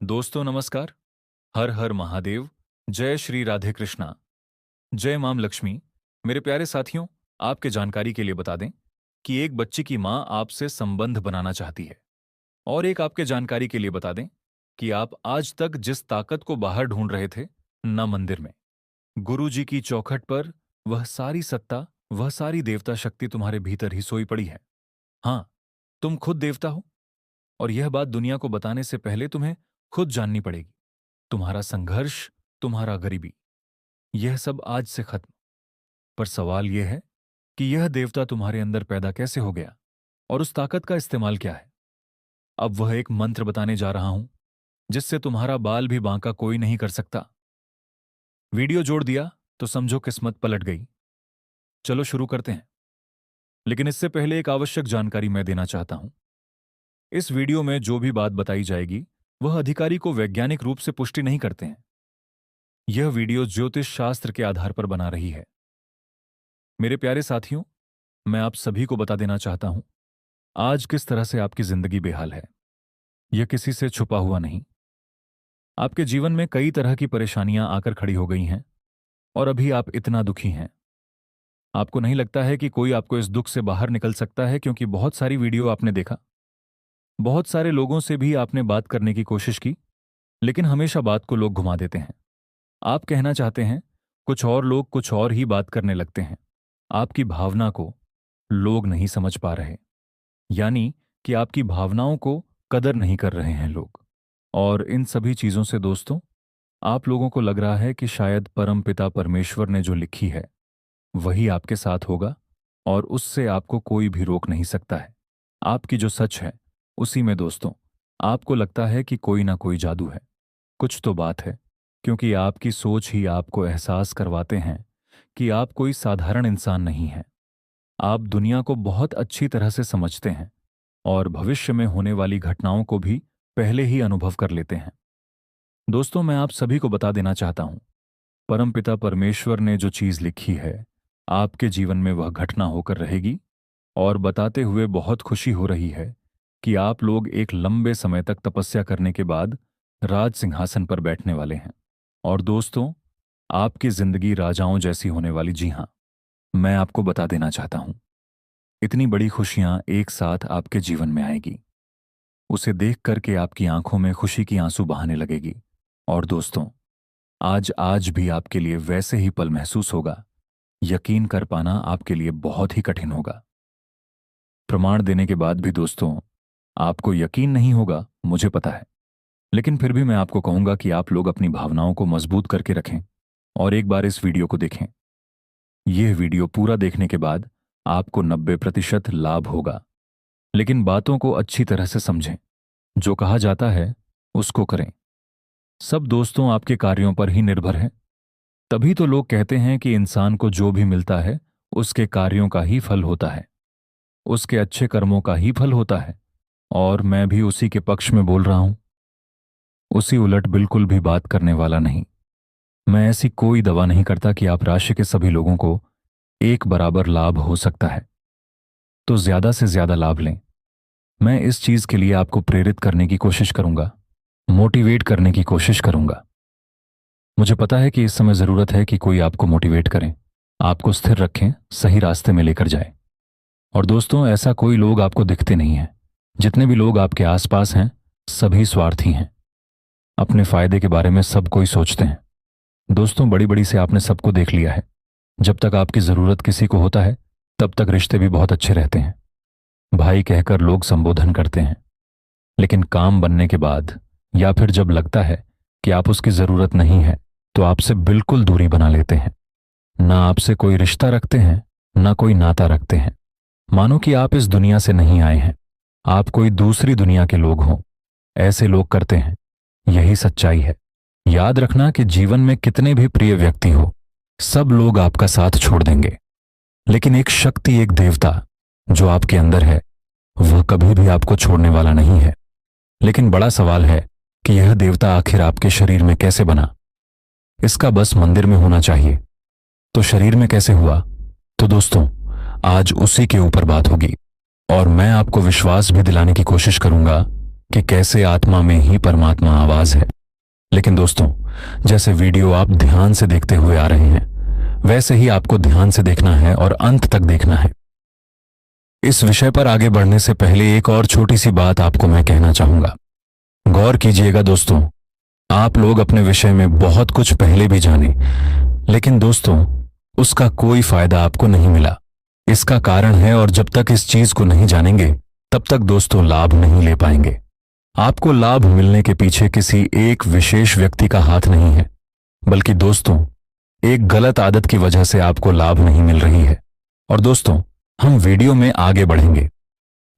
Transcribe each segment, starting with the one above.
दोस्तों नमस्कार। हर हर महादेव। जय श्री राधे कृष्णा। जय माम लक्ष्मी। मेरे प्यारे साथियों, आपके जानकारी के लिए बता दें कि एक बच्ची की मां आपसे संबंध बनाना चाहती है। और एक आपके जानकारी के लिए बता दें कि आप आज तक जिस ताकत को बाहर ढूंढ रहे थे, न मंदिर में, गुरु जी की चौखट पर, वह सारी सत्ता, वह सारी देवता शक्ति तुम्हारे भीतर ही सोई पड़ी है। हाँ, तुम खुद देवता हो। और यह बात दुनिया को बताने से पहले तुम्हें खुद जाननी पड़ेगी। तुम्हारा संघर्ष, तुम्हारा गरीबी, यह सब आज से खत्म। पर सवाल यह है कि यह देवता तुम्हारे अंदर पैदा कैसे हो गया और उस ताकत का इस्तेमाल क्या है। अब वह एक मंत्र बताने जा रहा हूं जिससे तुम्हारा बाल भी बांका कोई नहीं कर सकता। वीडियो जोड़ दिया तो समझो किस्मत पलट गई। चलो शुरू करते हैं। लेकिन इससे पहले एक आवश्यक जानकारी मैं देना चाहता हूं। इस वीडियो में जो भी बात बताई जाएगी वह अधिकारी को वैज्ञानिक रूप से पुष्टि नहीं करते हैं। यह वीडियो ज्योतिष शास्त्र के आधार पर बना रही है। मेरे प्यारे साथियों, मैं आप सभी को बता देना चाहता हूं आज किस तरह से आपकी जिंदगी बेहाल है। यह किसी से छुपा हुआ नहीं। आपके जीवन में कई तरह की परेशानियां आकर खड़ी हो गई हैं और अभी आप इतना दुखी हैं। आपको नहीं लगता है कि कोई आपको इस दुख से बाहर निकल सकता है, क्योंकि बहुत सारी वीडियो आपने देखा, बहुत सारे लोगों से भी आपने बात करने की कोशिश की, लेकिन हमेशा बात को लोग घुमा देते हैं। आप कहना चाहते हैं कुछ और, लोग कुछ और ही बात करने लगते हैं। आपकी भावना को लोग नहीं समझ पा रहे, यानी कि आपकी भावनाओं को कदर नहीं कर रहे हैं लोग। और इन सभी चीजों से दोस्तों, आप लोगों को लग रहा है कि शायद परमपिता परमेश्वर ने जो लिखी है वही आपके साथ होगा और उससे आपको कोई भी रोक नहीं सकता है। आपकी जो सच है उसी में दोस्तों आपको लगता है कि कोई ना कोई जादू है। कुछ तो बात है, क्योंकि आपकी सोच ही आपको एहसास करवाते हैं कि आप कोई साधारण इंसान नहीं हैं। आप दुनिया को बहुत अच्छी तरह से समझते हैं और भविष्य में होने वाली घटनाओं को भी पहले ही अनुभव कर लेते हैं। दोस्तों, मैं आप सभी को बता देना चाहता हूं, परमपिता परमेश्वर ने जो चीज लिखी है आपके जीवन में वह घटना होकर रहेगी। और बताते हुए बहुत खुशी हो रही है कि आप लोग एक लंबे समय तक तपस्या करने के बाद राज सिंहासन पर बैठने वाले हैं। और दोस्तों, आपकी जिंदगी राजाओं जैसी होने वाली। जी हां, मैं आपको बता देना चाहता हूं, इतनी बड़ी खुशियां एक साथ आपके जीवन में आएगी। उसे देख करके आपकी आंखों में खुशी की आंसू बहाने लगेगी। और दोस्तों, आज आज भी आपके लिए वैसे ही पल महसूस होगा। यकीन कर पाना आपके लिए बहुत ही कठिन होगा। प्रमाण देने के बाद भी दोस्तों आपको यकीन नहीं होगा, मुझे पता है। लेकिन फिर भी मैं आपको कहूंगा कि आप लोग अपनी भावनाओं को मजबूत करके रखें और एक बार इस वीडियो को देखें। यह वीडियो पूरा देखने के बाद आपको 90% लाभ होगा। लेकिन बातों को अच्छी तरह से समझें। जो कहा जाता है उसको करें। सब दोस्तों आपके कार्यों पर ही निर्भर है। तभी तो लोग कहते हैं कि इंसान को जो भी मिलता है उसके कार्यों का ही फल होता है, उसके अच्छे कर्मों का ही फल होता है। और मैं भी उसी के पक्ष में बोल रहा हूं, उसी उलट बिल्कुल भी बात करने वाला नहीं। मैं ऐसी कोई दवा नहीं करता कि आप राशि के सभी लोगों को एक बराबर लाभ हो सकता है तो ज्यादा से ज्यादा लाभ लें। मैं इस चीज के लिए आपको प्रेरित करने की कोशिश करूंगा, मोटिवेट करने की कोशिश करूंगा। मुझे पता है कि इस समय जरूरत है कि कोई आपको मोटिवेट करें, आपको स्थिर रखें, सही रास्ते में लेकर जाए। और दोस्तों, ऐसा कोई लोग आपको दिखते नहीं हैं। जितने भी लोग आपके आसपास हैं सभी स्वार्थी हैं। अपने फायदे के बारे में सब कोई सोचते हैं। दोस्तों, बड़ी बड़ी से आपने सबको देख लिया है। जब तक आपकी जरूरत किसी को होता है तब तक रिश्ते भी बहुत अच्छे रहते हैं। भाई कहकर लोग संबोधन करते हैं, लेकिन काम बनने के बाद या फिर जब लगता है कि आप उसकी जरूरत नहीं है तो आपसे बिल्कुल दूरी बना लेते हैं। ना आपसे कोई रिश्ता रखते हैं, ना कोई नाता रखते हैं। मानो कि आप इस दुनिया से नहीं आए हैं, आप कोई दूसरी दुनिया के लोग हों। ऐसे लोग करते हैं। यही सच्चाई है। याद रखना कि जीवन में कितने भी प्रिय व्यक्ति हो, सब लोग आपका साथ छोड़ देंगे। लेकिन एक शक्ति, एक देवता जो आपके अंदर है, वह कभी भी आपको छोड़ने वाला नहीं है। लेकिन बड़ा सवाल है कि यह देवता आखिर आपके शरीर में कैसे बना। इसका बस मंदिर में होना चाहिए, तो शरीर में कैसे हुआ? तो दोस्तों, आज उसी के ऊपर बात होगी और मैं आपको विश्वास भी दिलाने की कोशिश करूंगा कि कैसे आत्मा में ही परमात्मा आवाज है। लेकिन दोस्तों, जैसे वीडियो आप ध्यान से देखते हुए आ रहे हैं, वैसे ही आपको ध्यान से देखना है और अंत तक देखना है। इस विषय पर आगे बढ़ने से पहले एक और छोटी सी बात आपको मैं कहना चाहूंगा। गौर कीजिएगा दोस्तों, आप लोग अपने विषय में बहुत कुछ पहले भी जाने, लेकिन दोस्तों उसका कोई फायदा आपको नहीं मिला। इसका कारण है, और जब तक इस चीज को नहीं जानेंगे तब तक दोस्तों लाभ नहीं ले पाएंगे। आपको लाभ मिलने के पीछे किसी एक विशेष व्यक्ति का हाथ नहीं है, बल्कि दोस्तों एक गलत आदत की वजह से आपको लाभ नहीं मिल रही है। और दोस्तों, हम वीडियो में आगे बढ़ेंगे,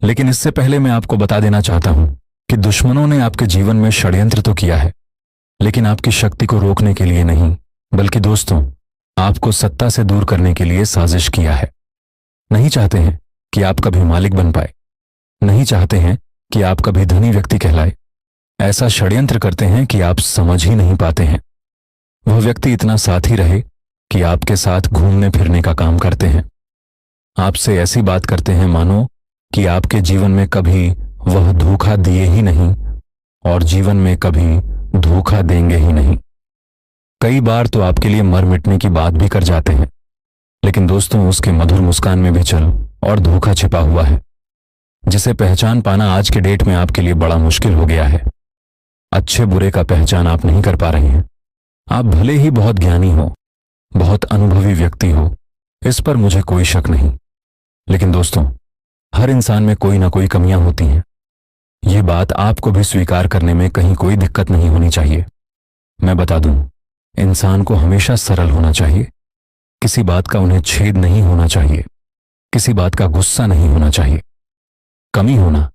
लेकिन इससे पहले मैं आपको बता देना चाहता हूं कि दुश्मनों ने आपके जीवन में षड्यंत्र तो किया है, लेकिन आपकी शक्ति को रोकने के लिए नहीं, बल्कि दोस्तों आपको सत्ता से दूर करने के लिए साजिश किया है। नहीं चाहते हैं कि आप कभी मालिक बन पाए, नहीं चाहते हैं कि आप कभी धनी व्यक्ति कहलाए। ऐसा षड्यंत्र करते हैं कि आप समझ ही नहीं पाते हैं। वह व्यक्ति इतना साथी रहे कि आपके साथ घूमने फिरने का काम करते हैं। आपसे ऐसी बात करते हैं मानो कि आपके जीवन में कभी वह धोखा दिए ही नहीं और जीवन में कभी धोखा देंगे ही नहीं। कई बार तो आपके लिए मर मिटने की बात भी कर जाते हैं, लेकिन दोस्तों उसके मधुर मुस्कान में भी छल और धोखा छिपा हुआ है, जिसे पहचान पाना आज के डेट में आपके लिए बड़ा मुश्किल हो गया है। अच्छे बुरे का पहचान आप नहीं कर पा रहे हैं। आप भले ही बहुत ज्ञानी हो, बहुत अनुभवी व्यक्ति हो, इस पर मुझे कोई शक नहीं, लेकिन दोस्तों हर इंसान में कोई ना कोई कमियां होती हैं। ये बात आपको भी स्वीकार करने में कहीं कोई दिक्कत नहीं होनी चाहिए। मैं बता दूं, इंसान को हमेशा सरल होना चाहिए। किसी बात का उन्हें छेद नहीं होना चाहिए, किसी बात का गुस्सा नहीं होना चाहिए। कमी होना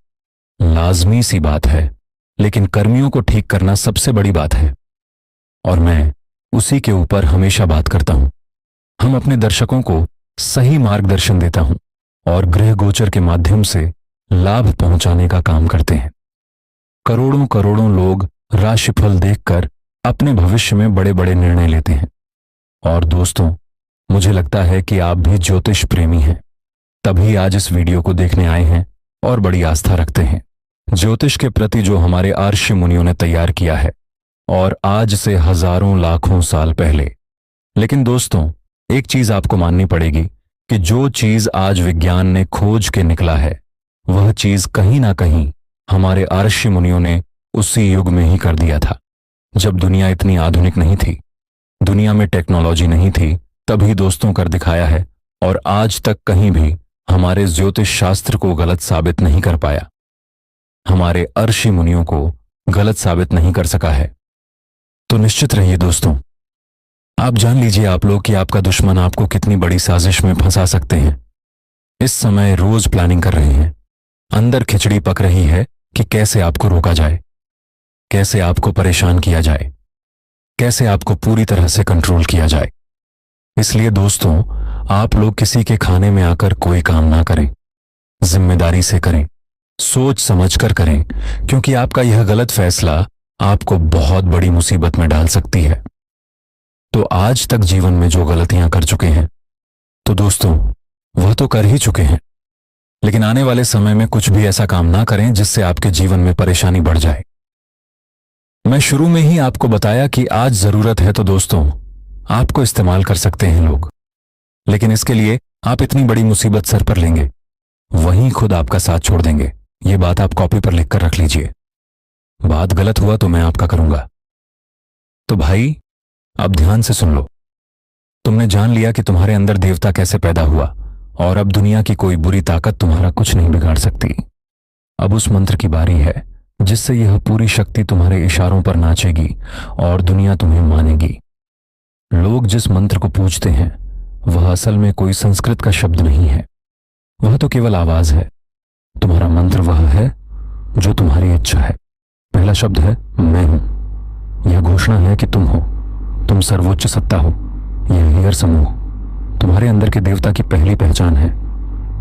लाजमी सी बात है, लेकिन कर्मियों को ठीक करना सबसे बड़ी बात है, और मैं उसी के ऊपर हमेशा बात करता हूं। हम अपने दर्शकों को सही मार्गदर्शन देता हूं और गृह गोचर के माध्यम से लाभ पहुंचाने का काम करते हैं। करोड़ों करोड़ों लोग राशिफल देखकर अपने भविष्य में बड़े बड़े निर्णय लेते हैं। और दोस्तों, मुझे लगता है कि आप भी ज्योतिष प्रेमी हैं, तभी आज इस वीडियो को देखने आए हैं और बड़ी आस्था रखते हैं ज्योतिष के प्रति, जो हमारे आर्षि मुनियों ने तैयार किया है, और आज से हजारों लाखों साल पहले। लेकिन दोस्तों, एक चीज आपको माननी पड़ेगी कि जो चीज आज विज्ञान ने खोज के निकला है, वह चीज कहीं ना कहीं हमारे आर्षि मुनियों ने उसी युग में ही कर दिया था, जब दुनिया इतनी आधुनिक नहीं थी, दुनिया में टेक्नोलॉजी नहीं थी। तभी दोस्तों कर दिखाया है, और आज तक कहीं भी हमारे ज्योतिष शास्त्र को गलत साबित नहीं कर पाया, हमारे अर्षि मुनियों को गलत साबित नहीं कर सका है। तो निश्चित रहिए दोस्तों, आप जान लीजिए आप लोग कि आपका दुश्मन आपको कितनी बड़ी साजिश में फंसा सकते हैं। इस समय रोज प्लानिंग कर रहे हैं, अंदर खिचड़ी पक रही है कि कैसे आपको रोका जाए, कैसे आपको परेशान किया जाए, कैसे आपको पूरी तरह से कंट्रोल किया जाए। इसलिए दोस्तों, आप लोग किसी के खाने में आकर कोई काम ना करें, जिम्मेदारी से करें, सोच समझकर करें, क्योंकि आपका यह गलत फैसला आपको बहुत बड़ी मुसीबत में डाल सकती है। तो आज तक जीवन में जो गलतियां कर चुके हैं, तो दोस्तों वह तो कर ही चुके हैं, लेकिन आने वाले समय में कुछ भी ऐसा काम ना करें जिससे आपके जीवन में परेशानी बढ़ जाए। मैं शुरू में ही आपको बताया कि आज जरूरत है तो दोस्तों आपको इस्तेमाल कर सकते हैं लोग, लेकिन इसके लिए आप इतनी बड़ी मुसीबत सर पर लेंगे, वहीं खुद आपका साथ छोड़ देंगे। ये बात आप कॉपी पर लिखकर रख लीजिए। बात गलत हुआ तो मैं आपका करूंगा। तो भाई अब ध्यान से सुन लो। तुमने जान लिया कि तुम्हारे अंदर देवता कैसे पैदा हुआ, और अब दुनिया की कोई बुरी ताकत तुम्हारा कुछ नहीं बिगाड़ सकती। अब उस मंत्र की बारी है जिससे यह पूरी शक्ति तुम्हारे इशारों पर नाचेगी और दुनिया तुम्हें मानेगी। लोग जिस मंत्र को पूजते हैं वह असल में कोई संस्कृत का शब्द नहीं है, वह तो केवल आवाज है। तुम्हारा मंत्र वह है जो तुम्हारी इच्छा है। पहला शब्द है मैं हूं। यह घोषणा है कि तुम हो, तुम सर्वोच्च सत्ता हो। यह हीयर समूह तुम्हारे अंदर के देवता की पहली पहचान है।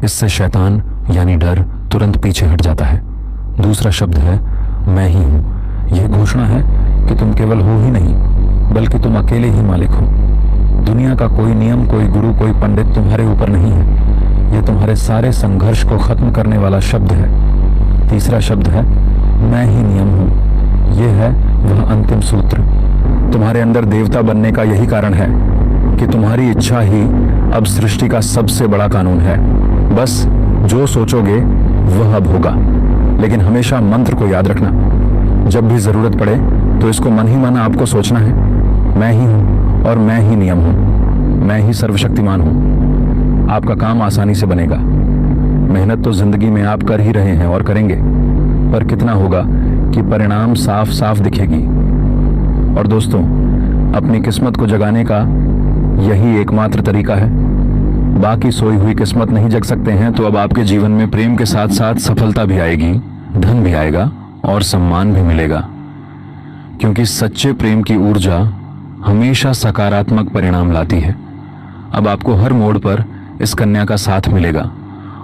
इससे शैतान यानी डर तुरंत पीछे हट जाता है। दूसरा शब्द है मैं ही हूं। यह घोषणा है कि तुम केवल हो ही नहीं, बल्कि तुम अकेले ही मालिक हो। दुनिया का कोई नियम, कोई गुरु, कोई पंडित तुम्हारे ऊपर नहीं है। यह तुम्हारे सारे संघर्ष को खत्म करने वाला शब्द है। तीसरा शब्द है मैं ही नियम हूं। ये है वह अंतिम सूत्र। तुम्हारे अंदर देवता बनने का यही कारण है कि तुम्हारी इच्छा ही अब सृष्टि का सबसे बड़ा कानून है। बस जो सोचोगे वह अब होगा। लेकिन हमेशा मंत्र को याद रखना। जब भी जरूरत पड़े तो इसको मन ही मन आपको सोचना है, मैं ही हूं और मैं ही नियम हूं, मैं ही सर्वशक्तिमान हूं। आपका काम आसानी से बनेगा। मेहनत तो जिंदगी में आप कर ही रहे हैं और करेंगे, पर कितना होगा कि परिणाम साफ साफ दिखेगी। और दोस्तों, अपनी किस्मत को जगाने का यही एकमात्र तरीका है। बाकी सोई हुई किस्मत नहीं जग सकते हैं तो अब आपके जीवन में प्रेम के साथ साथ सफलता भी आएगी, धन भी आएगा और सम्मान भी मिलेगा। क्योंकि सच्चे प्रेम की ऊर्जा हमेशा सकारात्मक परिणाम लाती है। अब आपको हर मोड़ पर इस कन्या का साथ मिलेगा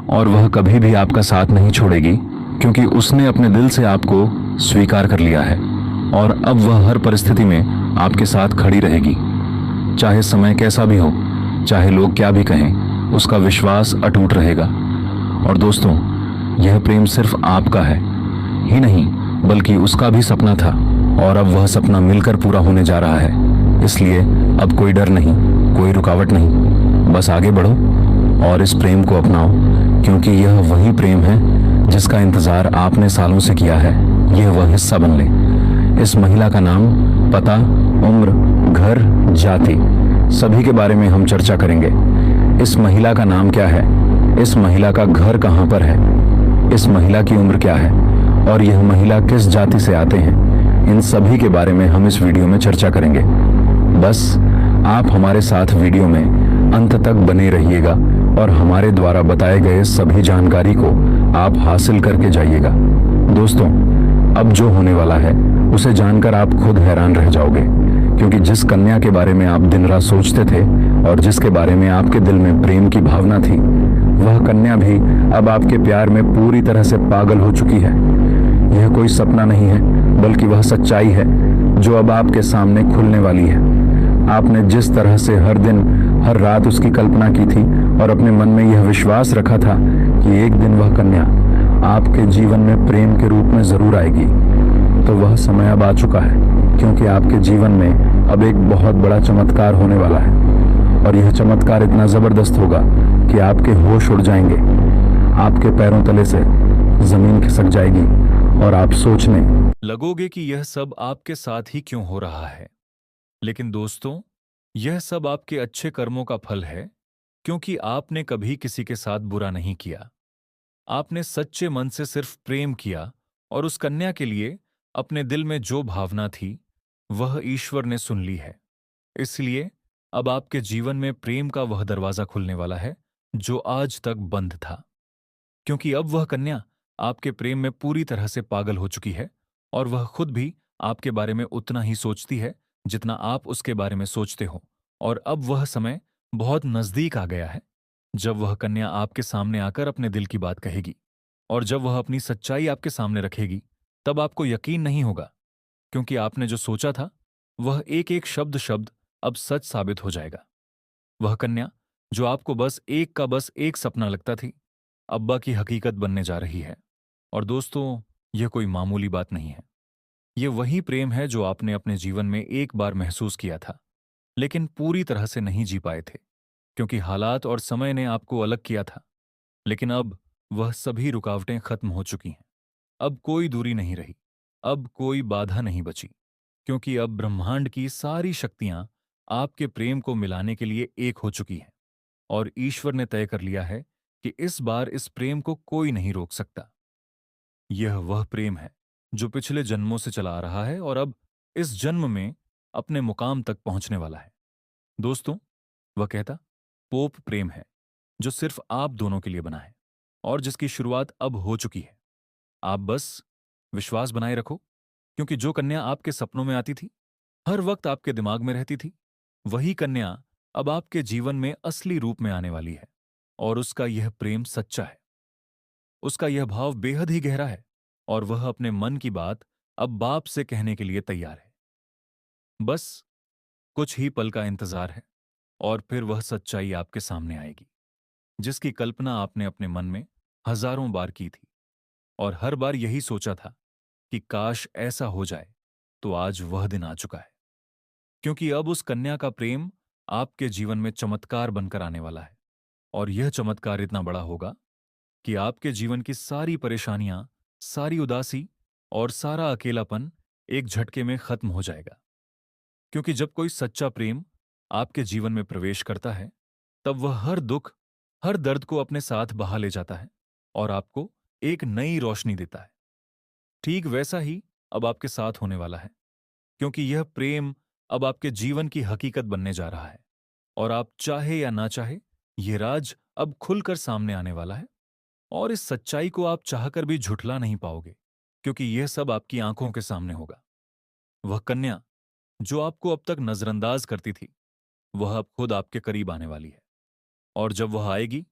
और वह कभी भी आपका साथ नहीं छोड़ेगी, क्योंकि उसने अपने दिल से आपको स्वीकार कर लिया है और अब वह हर परिस्थिति में आपके साथ खड़ी रहेगी। चाहे समय कैसा भी हो, चाहे लोग क्या भी कहें, उसका विश्वास अटूट रहेगा। और दोस्तों, यह प्रेम सिर्फ आपका है ही नहीं, बल्कि उसका भी सपना था और अब वह सपना मिलकर पूरा होने जा रहा है। इसलिए अब कोई डर नहीं, कोई रुकावट नहीं, बस आगे बढ़ो और इस प्रेम को अपनाओ, क्योंकि यह वही प्रेम है जिसका इंतजार आपने सालों से किया है। यह वह हिस्सा बन ले। इस महिला का नाम, पता, उम्र, घर, जाति, सभी के बारे में हम चर्चा करेंगे। इस महिला का नाम क्या है, इस महिला का घर कहाँ पर है, इस महिला की उम्र क्या है और यह महिला किस जाति से आते हैं, इन सभी के बारे में हम इस वीडियो में चर्चा करेंगे। बस आप हमारे साथ वीडियो में अंत तक बने रहिएगा और हमारे द्वारा बताए गए सभी जानकारी को आप हासिल करके जाइएगा। दोस्तों, अब जो होने वाला है उसे जानकर आप खुद हैरान रह जाओगे, क्योंकि जिस कन्या के बारे में आप दिन रात सोचते थे और जिसके बारे में आपके दिल में प्रेम की भावना थी, वह कन्या भी अब आपके प्यार में पूरी तरह से पागल हो चुकी है। यह कोई सपना नहीं है, बल्कि वह सच्चाई है जो अब आपके सामने खुलने वाली है। आपने जिस तरह से हर दिन हर रात उसकी कल्पना की थी और अपने मन में यह विश्वास रखा था कि एक दिन वह कन्या आपके जीवन में प्रेम के रूप में जरूर आएगी, तो वह समय अब आ चुका है, क्योंकि आपके जीवन में अब एक बहुत बड़ा चमत्कार होने वाला है। और यह चमत्कार इतना जबरदस्त होगा कि आपके होश उड़ जाएंगे, आपके पैरों तले से जमीन खिसक जाएगी और आप सोचने लगोगे कि यह सब आपके साथ ही क्यों हो रहा है। लेकिन दोस्तों, यह सब आपके अच्छे कर्मों का फल है, क्योंकि आपने कभी किसी के साथ बुरा नहीं किया। आपने सच्चे मन से सिर्फ प्रेम किया और उस कन्या के लिए अपने दिल में जो भावना थी वह ईश्वर ने सुन ली है। इसलिए अब आपके जीवन में प्रेम का वह दरवाजा खुलने वाला है जो आज तक बंद था, क्योंकि अब वह कन्या आपके प्रेम में पूरी तरह से पागल हो चुकी है और वह खुद भी आपके बारे में उतना ही सोचती है जितना आप उसके बारे में सोचते हो। और अब वह समय बहुत नजदीक आ गया है जब वह कन्या आपके सामने आकर अपने दिल की बात कहेगी, और जब वह अपनी सच्चाई आपके सामने रखेगी तब आपको यकीन नहीं होगा, क्योंकि आपने जो सोचा था वह एक एक शब्द शब्द अब सच साबित हो जाएगा। वह कन्या जो आपको बस एक सपना लगता थी, अब्बा की हकीकत बनने जा रही है। और दोस्तों, यह कोई मामूली बात नहीं है। यह वही प्रेम है जो आपने अपने जीवन में एक बार महसूस किया था, लेकिन पूरी तरह से नहीं जी पाए थे, क्योंकि हालात और समय ने आपको अलग किया था। लेकिन अब वह सभी रुकावटें खत्म हो चुकी हैं। अब कोई दूरी नहीं रही, अब कोई बाधा नहीं बची, क्योंकि अब ब्रह्मांड की सारी शक्तियां आपके प्रेम को मिलाने के लिए एक हो चुकी हैं और ईश्वर ने तय कर लिया है कि इस बार इस प्रेम को कोई नहीं रोक सकता। यह वह प्रेम है जो पिछले जन्मों से चला आ रहा है और अब इस जन्म में अपने मुकाम तक पहुंचने वाला है। दोस्तों, वह कहता पोप प्रेम है जो सिर्फ आप दोनों के लिए बना है और जिसकी शुरुआत अब हो चुकी है। आप बस विश्वास बनाए रखो, क्योंकि जो कन्या आपके सपनों में आती थी, हर वक्त आपके दिमाग में रहती थी, वही कन्या अब आपके जीवन में असली रूप में आने वाली है। और उसका यह प्रेम सच्चा है, उसका यह भाव बेहद ही गहरा है और वह अपने मन की बात अब बाप से कहने के लिए तैयार है। बस कुछ ही पल का इंतजार है और फिर वह सच्चाई आपके सामने आएगी, जिसकी कल्पना आपने अपने मन में हजारों बार की थी और हर बार यही सोचा था कि काश ऐसा हो जाए, तो आज वह दिन आ चुका है। क्योंकि अब उस कन्या का प्रेम आपके जीवन में चमत्कार बनकर आने वाला है। और यह चमत्कार इतना बड़ा होगा कि आपके जीवन की सारी परेशानियां, सारी उदासी और सारा अकेलापन एक झटके में खत्म हो जाएगा। क्योंकि जब कोई सच्चा प्रेम आपके जीवन में प्रवेश करता है, तब वह हर दुख, हर दर्द को अपने साथ बहा ले जाता है और आपको एक नई रोशनी देता है। ठीक वैसा ही अब आपके साथ होने वाला है, क्योंकि यह प्रेम अब आपके जीवन की हकीकत बनने जा रहा है। और आप चाहे या ना चाहे, यह राज अब खुलकर सामने आने वाला है। और इस सच्चाई को आप चाहकर भी झुठला नहीं पाओगे, क्योंकि यह सब आपकी आंखों के सामने होगा। वह कन्या जो आपको अब तक नजरअंदाज करती थी, वह अब खुद आपके करीब आने वाली है। और जब वह आएगी,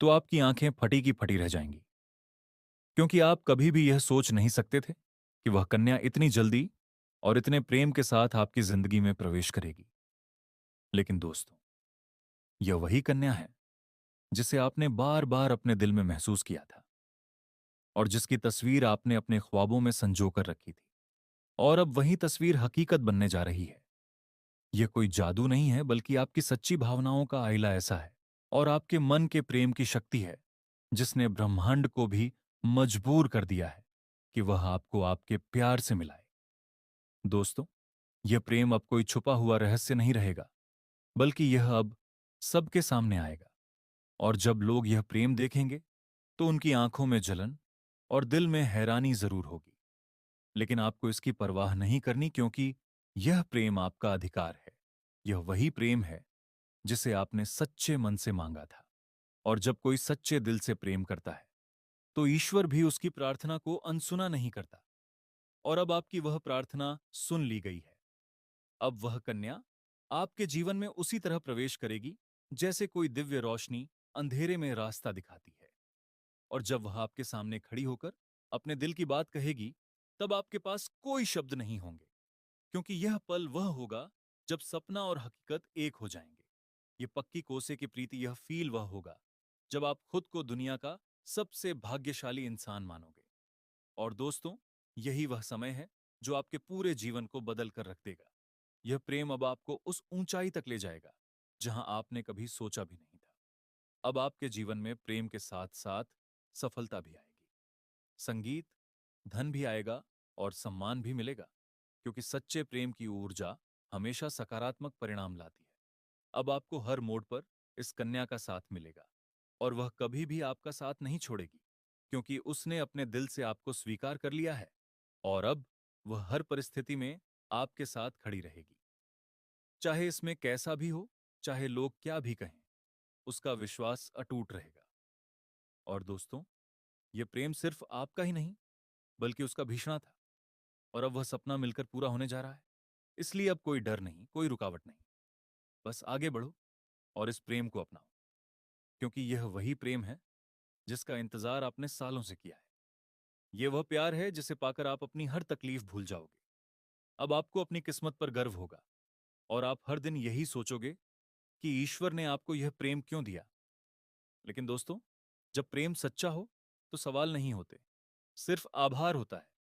तो आपकी आंखें फटी की फटी रह जाएंगी, क्योंकि आप कभी भी यह सोच नहीं सकते थे कि वह कन्या इतनी जल्दी और इतने प्रेम के साथ आपकी जिंदगी में प्रवेश करेगी। लेकिन दोस्तों, यह वही कन्या है जिसे आपने बार बार अपने दिल में महसूस किया था, और जिसकी तस्वीर आपने अपने ख्वाबों में संजो कर रखी थी। और अब वही तस्वीर हकीकत बनने जा रही है। यह कोई जादू नहीं है, बल्कि आपकी सच्ची भावनाओं का आइला ऐसा है, और आपके मन के प्रेम की शक्ति है, जिसने ब्रह्मांड को भी मजबूर कर दिया है कि वह आपको आपके प्यार से मिलाए। दोस्तों, यह प्रेम अब कोई छुपा हुआ रहस्य नहीं रहेगा, बल्कि यह अब सबके सामने आएगा। और जब लोग यह प्रेम देखेंगे, तो उनकी आंखों में जलन और दिल में हैरानी जरूर होगी। लेकिन आपको इसकी परवाह नहीं करनी, क्योंकि यह प्रेम आपका अधिकार है। यह वही प्रेम है जिसे आपने सच्चे मन से मांगा था। और जब कोई सच्चे दिल से प्रेम करता है, तो ईश्वर भी उसकी प्रार्थना को अनसुना नहीं करता। और अब आपकी वह प्रार्थना सुन ली गई है। अब वह कन्या आपके जीवन में उसी तरह प्रवेश करेगी, जैसे कोई दिव्य रोशनी अंधेरे में रास्ता दिखाती है। और जब वह आपके सामने खड़ी होकर अपने दिल की बात कहेगी, तब आपके पास कोई शब्द नहीं होंगे, क्योंकि यह पल वह होगा जब सपना और हकीकत एक हो जाएंगे। ये पक्की कोसे की प्रीति, यह फील वह होगा जब आप खुद को दुनिया का सबसे भाग्यशाली इंसान मानोगे। और दोस्तों, यही वह समय है जो आपके पूरे जीवन को बदल कर रख देगा। यह प्रेम अब आपको उस ऊंचाई तक ले जाएगा जहां आपने कभी सोचा भी नहीं था। अब आपके जीवन में प्रेम के साथ साथ सफलता भी आएगी, संगीत, धन भी आएगा और सम्मान भी मिलेगा, क्योंकि सच्चे प्रेम की ऊर्जा हमेशा सकारात्मक परिणाम लाती है। अब आपको हर मोड़ पर इस कन्या का साथ मिलेगा, और वह कभी भी आपका साथ नहीं छोड़ेगी, क्योंकि उसने अपने दिल से आपको स्वीकार कर लिया है। और अब वह हर परिस्थिति में आपके साथ खड़ी रहेगी, चाहे इसमें कैसा भी हो, चाहे लोग क्या भी कहें, उसका विश्वास अटूट रहेगा। और दोस्तों, यह प्रेम सिर्फ आपका ही नहीं, बल्कि उसका भीषण था। और अब वह सपना मिलकर पूरा होने जा रहा है। इसलिए अब कोई डर नहीं, कोई रुकावट नहीं। बस आगे बढ़ो और इस प्रेम को अपनाओ, क्योंकि यह वही प्रेम है जिसका इंतजार आपने सालों से किया है। यह वह प्यार है जिसे पाकर आप अपनी हर तकलीफ भूल जाओगे। अब आपको अपनी किस्मत पर गर्व होगा, और आप हर दिन यही सोचोगे कि ईश्वर ने आपको यह प्रेम क्यों दिया। लेकिन दोस्तों, जब प्रेम सच्चा हो, तो सवाल नहीं होते, सिर्फ आभार होता है।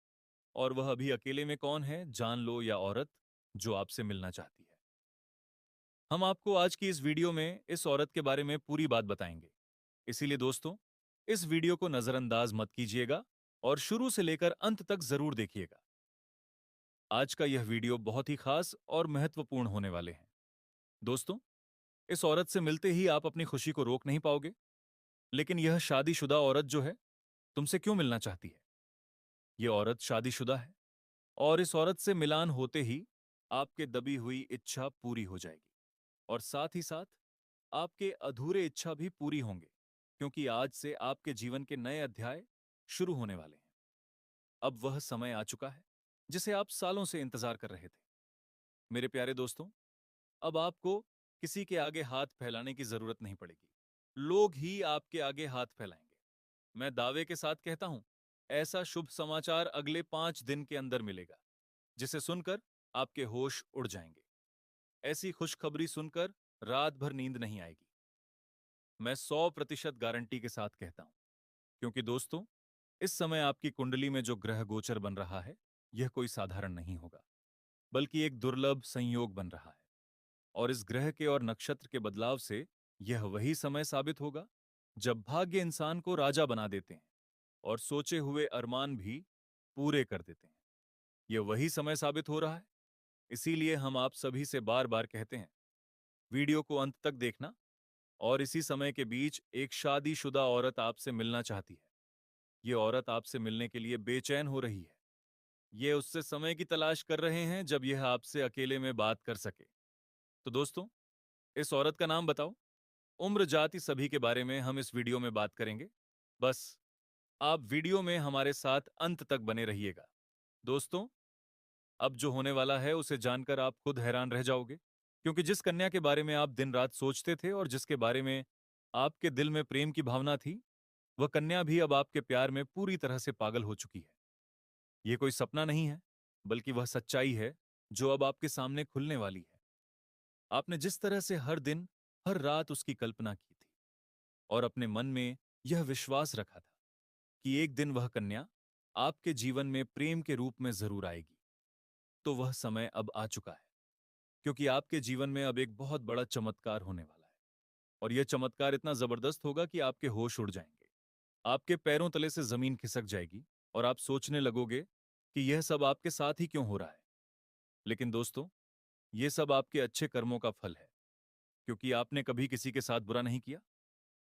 और वह अभी अकेले में कौन है, जान लो या औरत जो आपसे मिलना चाहती है। हम आपको आज की इस वीडियो में इस औरत के बारे में पूरी बात बताएंगे। इसीलिए दोस्तों, इस वीडियो को नजरअंदाज मत कीजिएगा और शुरू से लेकर अंत तक जरूर देखिएगा। आज का यह वीडियो बहुत ही खास और महत्वपूर्ण होने वाले हैं। दोस्तों, इस औरत से मिलते ही आप अपनी खुशी को रोक नहीं पाओगे। लेकिन यह शादीशुदा औरत जो है, तुमसे क्यों मिलना चाहती है? यह औरत शादीशुदा है, और इस औरत से मिलान होते ही आपके दबी हुई इच्छा पूरी हो जाएगी। और साथ ही साथ आपके अधूरे इच्छा भी पूरी होंगे, क्योंकि आज से आपके जीवन के नए अध्याय शुरू होने वाले हैं। अब वह समय आ चुका है जिसे आप सालों से इंतजार कर रहे थे। मेरे प्यारे दोस्तों, अब आपको किसी के आगे हाथ फैलाने की जरूरत नहीं पड़ेगी। लोग ही आपके आगे हाथ फैलाएंगे। मैं दावे के साथ कहता हूं, ऐसा शुभ समाचार अगले 5 दिन के अंदर मिलेगा, जिसे सुनकर आपके होश उड़ जाएंगे। ऐसी खुशखबरी सुनकर रात भर नींद नहीं आएगी। मैं 100% गारंटी के साथ कहता हूं, क्योंकि दोस्तों, इस समय आपकी कुंडली में जो ग्रह गोचर बन रहा है, यह कोई साधारण नहीं होगा, बल्कि एक दुर्लभ संयोग बन रहा है। और इस ग्रह के और नक्षत्र के बदलाव से यह वही समय साबित होगा जब भाग्य इंसान को राजा बना देते हैं और सोचे हुए अरमान भी पूरे कर देते हैं। यह वही समय साबित हो रहा है। इसीलिए हम आप सभी से बार बार कहते हैं, वीडियो को अंत तक देखना। और इसी समय के बीच एक शादीशुदा औरत आपसे मिलना चाहती है। ये औरत आपसे मिलने के लिए बेचैन हो रही है। ये उससे समय की तलाश कर रहे हैं जब यह आपसे अकेले में बात कर सके। तो दोस्तों, इस औरत का नाम बताओ। उम्र जाति सभी के बारे में हम इस वीडियो में बात करेंगे। बस आप वीडियो में हमारे साथ अंत तक बने रहिएगा। दोस्तों, अब जो होने वाला है उसे जानकर आप खुद हैरान रह जाओगे, क्योंकि जिस कन्या के बारे में आप दिन रात सोचते थे और जिसके बारे में आपके दिल में प्रेम की भावना थी, वह कन्या भी अब आपके प्यार में पूरी तरह से पागल हो चुकी है। यह कोई सपना नहीं है, बल्कि वह सच्चाई है जो अब आपके सामने खुलने वाली है। आपने जिस तरह से हर दिन हर रात उसकी कल्पना की थी और अपने मन में यह विश्वास रखा था कि एक दिन वह कन्या आपके जीवन में प्रेम के रूप में जरूर आएगी, तो वह समय अब आ चुका है। क्योंकि आपके जीवन में अब एक बहुत बड़ा चमत्कार होने वाला है। और यह चमत्कार इतना जबरदस्त होगा कि आपके होश उड़ जाएंगे, आपके पैरों तले से जमीन खिसक जाएगी और आप सोचने लगोगे कि यह सब आपके साथ ही क्यों हो रहा है। लेकिन दोस्तों, यह सब आपके अच्छे कर्मों का फल है, क्योंकि आपने कभी किसी के साथ बुरा नहीं किया।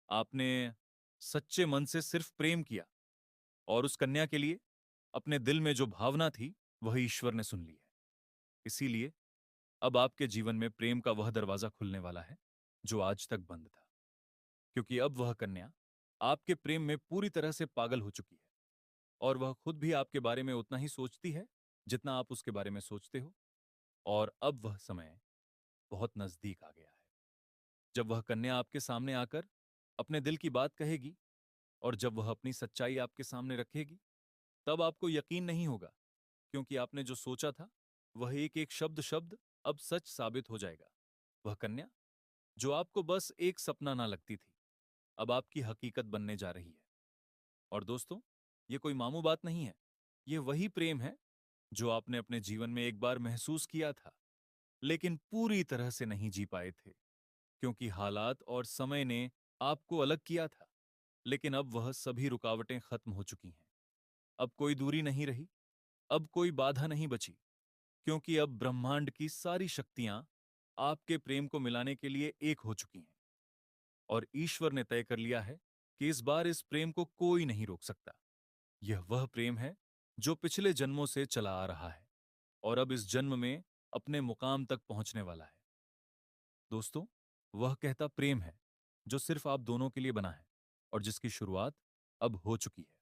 आपने सच्चे मन से सिर्फ प्रेम किया, और उस कन्या के लिए अपने दिल में जो भावना थी वह ईश्वर ने सुन ली है। इसीलिए अब आपके जीवन में प्रेम का वह दरवाजा खुलने वाला है जो आज तक बंद था। क्योंकि अब वह कन्या आपके प्रेम में पूरी तरह से पागल हो चुकी है, और वह खुद भी आपके बारे में उतना ही सोचती है जितना आप उसके बारे में सोचते हो। और अब वह समय बहुत नजदीक आ गया है जब वह कन्या आपके सामने आकर अपने दिल की बात कहेगी। और जब वह अपनी सच्चाई आपके सामने रखेगी, तब आपको यकीन नहीं होगा, क्योंकि आपने जो सोचा था वह एक एक शब्द शब्द अब सच साबित हो जाएगा। वह कन्या जो आपको बस एक सपना ना लगती थी, अब आपकी हकीकत बनने जा रही है। और दोस्तों, ये कोई मामूली बात नहीं है। ये वही प्रेम है जो आपने अपने जीवन में एक बार महसूस किया था, लेकिन पूरी तरह से नहीं जी पाए थे, क्योंकि हालात और समय ने आपको अलग किया था। लेकिन अब वह सभी रुकावटें खत्म हो चुकी हैं। अब कोई दूरी नहीं रही, अब कोई बाधा नहीं बची, क्योंकि अब ब्रह्मांड की सारी शक्तियां आपके प्रेम को मिलाने के लिए एक हो चुकी हैं। और ईश्वर ने तय कर लिया है कि इस बार इस प्रेम को कोई नहीं रोक सकता। यह वह प्रेम है जो पिछले जन्मों से चला आ रहा है और अब इस जन्म में अपने मुकाम तक पहुंचने वाला है। दोस्तों, वह कहता प्रेम है जो सिर्फ आप दोनों के लिए बना है और जिसकी शुरुआत अब हो चुकी है।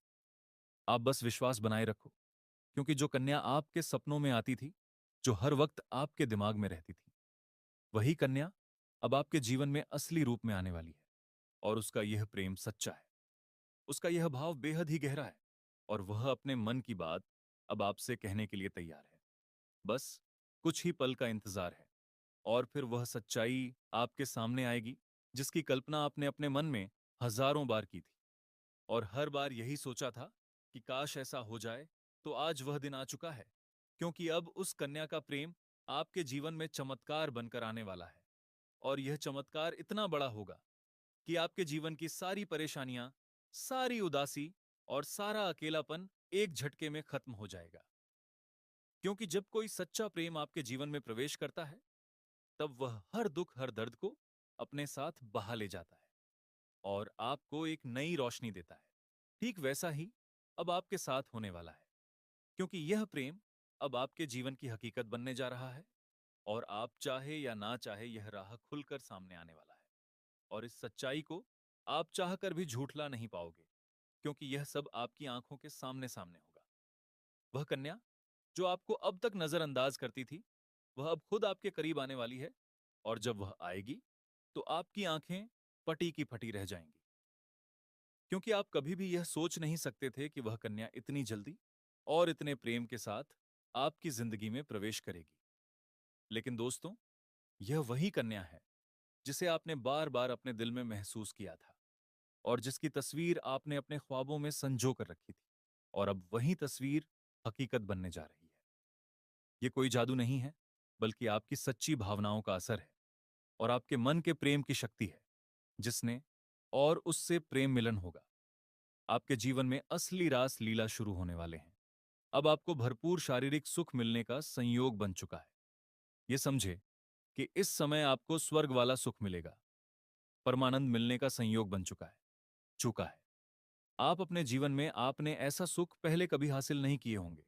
आप बस विश्वास बनाए रखो, क्योंकि जो कन्या आपके सपनों में आती थी, जो हर वक्त आपके दिमाग में रहती थी, वही कन्या अब आपके जीवन में असली रूप में आने वाली है। और उसका यह प्रेम सच्चा है, उसका यह भाव बेहद ही गहरा है, और वह अपने मन की बात अब आपसे कहने के लिए तैयार है। बस कुछ ही पल का इंतजार है, और फिर वह सच्चाई आपके सामने आएगी जिसकी कल्पना आपने अपने मन में हजारों बार की थी। और हर बार यही सोचा था कि काश ऐसा हो जाए। तो आज वह दिन आ चुका है, क्योंकि अब उस कन्या का प्रेम आपके जीवन में चमत्कार बनकर आने वाला है। और यह चमत्कार इतना बड़ा होगा कि आपके जीवन की सारी परेशानियां, सारी उदासी और सारा अकेलापन एक झटके में खत्म हो जाएगा। क्योंकि जब कोई सच्चा प्रेम आपके जीवन में प्रवेश करता है, तब वह हर दुख हर दर्द को अपने साथ बहा ले जाता है और आपको एक नई रोशनी देता है। ठीक वैसा ही अब आपके साथ होने वाला है, क्योंकि यह प्रेम अब आपके जीवन की हकीकत बनने जा रहा है। और आप चाहे या ना चाहे, यह राह खुलकर सामने आने वाला है। और इस सच्चाई को आप चाहकर भी झूठला नहीं पाओगे, क्योंकि यह सब आपकी आंखों के सामने सामने होगा। वह कन्या जो आपको अब तक नजरअंदाज करती थी, वह अब खुद आपके करीब आने वाली है। और जब वह आएगी, तो आपकी आंखें पटी की फटी रह जाएंगी, क्योंकि आप कभी भी यह सोच नहीं सकते थे कि वह कन्या इतनी जल्दी और इतने प्रेम के साथ आपकी जिंदगी में प्रवेश करेगी। लेकिन दोस्तों, यह वही कन्या है जिसे आपने बार बार अपने दिल में महसूस किया था और जिसकी तस्वीर आपने अपने ख्वाबों में संजो कर रखी थी। और अब वही तस्वीर हकीकत बनने जा रही है। ये कोई जादू नहीं है, बल्कि आपकी सच्ची भावनाओं का असर है और आपके मन के प्रेम की शक्ति है, जिसने और उससे प्रेम मिलन होगा। आपके जीवन में असली रास लीला शुरू होने वाले हैं। अब आपको भरपूर शारीरिक सुख मिलने का संयोग बन चुका है। ये समझे कि इस समय आपको स्वर्ग वाला सुख मिलेगा। परमानंद मिलने का संयोग बन चुका है। आप अपने जीवन में आपने ऐसा सुख पहले कभी हासिल नहीं किए होंगे।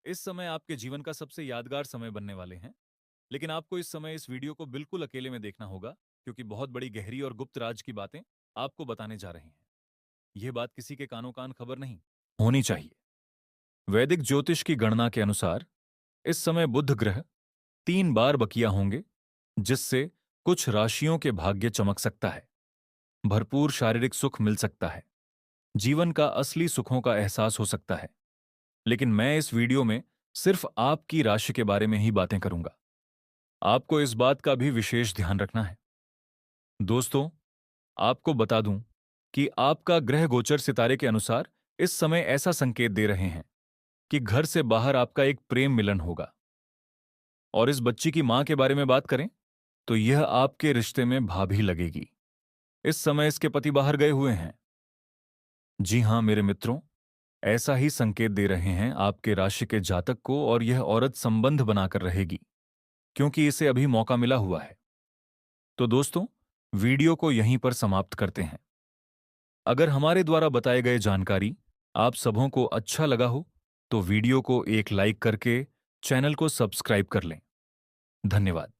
इस समय आपके जीवन का सबसे यादगार समय बनने वाले हैं। लेकिन आपको इस समय इस वीडियो को बिल्कुल अकेले में देखना होगा, क्योंकि बहुत बड़ी गहरी और गुप्त राज की बातें आपको बताने जा रहे हैं। यह बात किसी के कानों कान खबर नहीं होनी चाहिए। वैदिक ज्योतिष की गणना के अनुसार इस समय बुध ग्रह 3 बार बकिया होंगे, जिससे कुछ राशियों के भाग्य चमक सकता है, भरपूर शारीरिक सुख मिल सकता है, जीवन का असली सुखों का एहसास हो सकता है। लेकिन मैं इस वीडियो में सिर्फ आपकी राशि के बारे में ही बातें करूंगा। आपको इस बात का भी विशेष ध्यान रखना है। दोस्तों, आपको बता दूं कि आपका ग्रह गोचर सितारे के अनुसार इस समय ऐसा संकेत दे रहे हैं कि घर से बाहर आपका एक प्रेम मिलन होगा। और इस बच्ची की मां के बारे में बात करें तो यह आपके रिश्ते में भाभी लगेगी। इस समय इसके पति बाहर गए हुए हैं। जी हां मेरे मित्रों, ऐसा ही संकेत दे रहे हैं आपके राशि के जातक को, और यह औरत संबंध बनाकर रहेगी, क्योंकि इसे अभी मौका मिला हुआ है। तो दोस्तों, वीडियो को यहीं पर समाप्त करते हैं। अगर हमारे द्वारा बताए गए जानकारी आप सबों को अच्छा लगा हो तो वीडियो को एक लाइक करके चैनल को सब्सक्राइब कर लें। धन्यवाद।